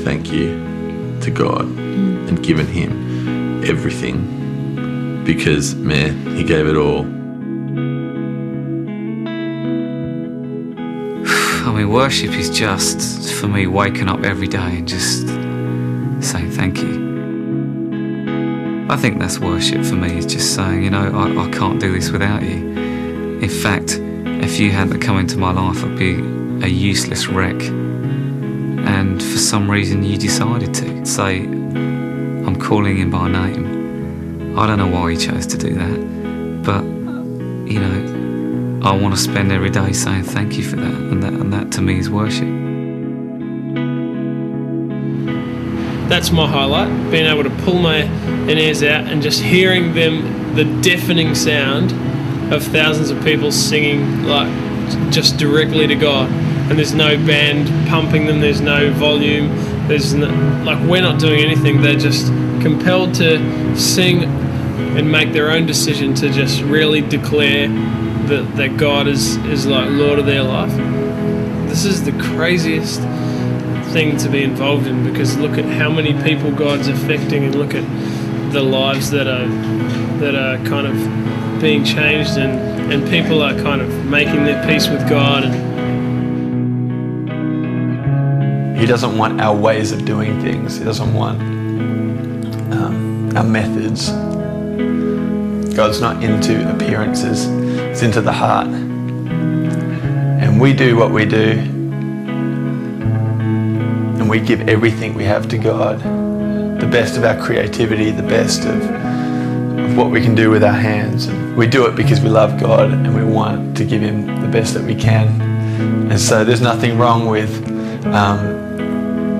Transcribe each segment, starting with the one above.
thank you to God and given him everything, because, man, he gave it all. I mean, worship is just, for me, waking up every day and just saying thank you. I think that's worship for me, is just saying, you know, I can't do this without you. In fact, if you hadn't come into my life, I'd be a useless wreck. And for some reason you decided to say, I'm calling him by name. I don't know why he chose to do that, but, you know, I want to spend every day saying thank you for that, and that to me is worship. That's my highlight, being able to pull my ears out and just hearing them, the deafening sound of thousands of people singing like just directly to God. And there's no band pumping them, there's no volume, there's no, like, we're not doing anything. They're just compelled to sing and make their own decision to just really declare that God is like Lord of their life. This is the craziest thing to be involved in, because look at how many people God's affecting, and look at the lives that are kind of being changed, and people are kind of making their peace with God. And he doesn't want our ways of doing things. He doesn't want our methods. God's not into appearances. It's into the heart. And we do what we do, and we give everything we have to God. The best of our creativity, the best of what we can do with our hands. And we do it because we love God and we want to give him the best that we can. And so there's nothing wrong with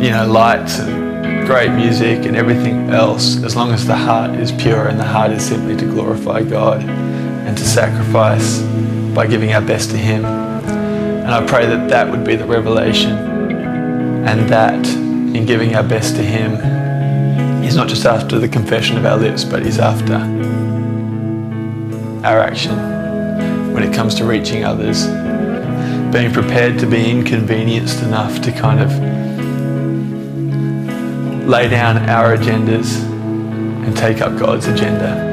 you know, lights and great music and everything else, as long as the heart is pure, and the heart is simply to glorify God and to sacrifice by giving our best to him. And I pray that that would be the revelation, and that in giving our best to him, he's not just after the confession of our lips, but he's after our action when it comes to reaching others, being prepared to be inconvenienced enough to kind of lay down our agendas and take up God's agenda.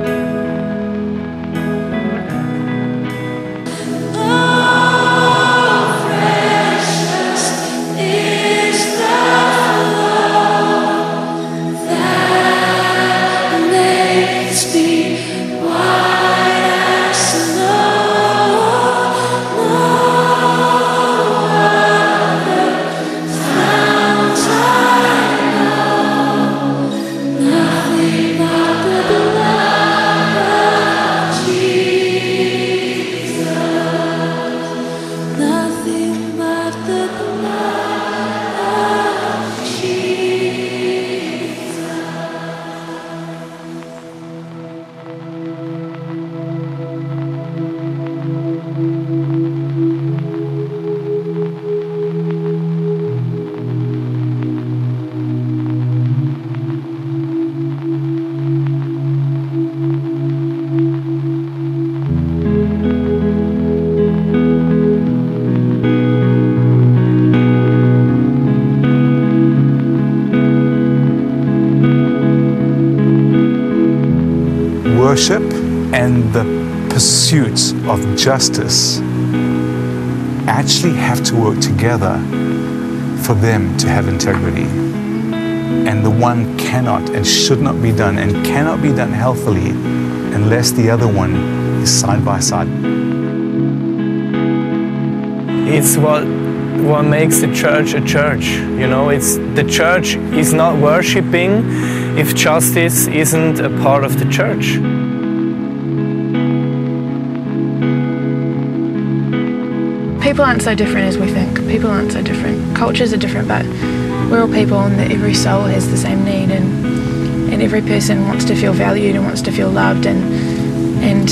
Worship and the pursuits of justice actually have to work together for them to have integrity. And the one cannot and should not be done, and cannot be done healthily, unless the other one is side by side. It's what makes the church a church. You know, it's the church is not worshiping if justice isn't a part of the church. People aren't so different as we think. People aren't so different. Cultures are different, but we're all people, and every soul has the same need, and every person wants to feel valued and wants to feel loved and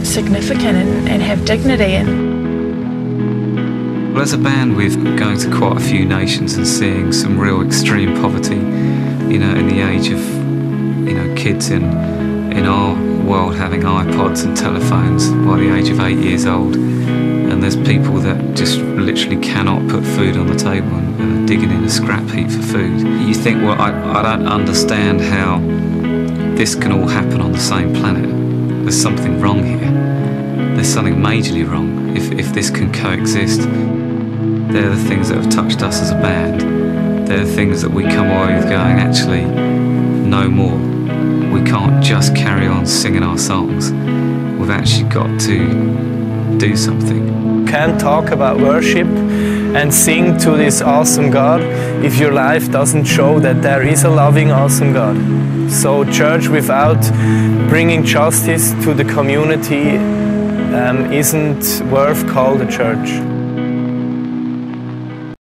significant and have dignity. Well, as a band, we're going to quite a few nations and seeing some real extreme poverty, you know, in the age of, you know, kids in our world having iPods and telephones by the age of 8 years old. And there's people that just literally cannot put food on the table and are digging in a scrap heap for food. think, well, I don't understand how this can all happen on the same planet. There's something wrong here. There's something majorly wrong if this can coexist. They're the things that have touched us as a band. They're the things that we come away with going, actually, no more. We can't just carry on singing our songs. We've actually got to do something. You can't talk about worship and sing to this awesome God if your life doesn't show that there is a loving, awesome God. So church without bringing justice to the community isn't worth called a church.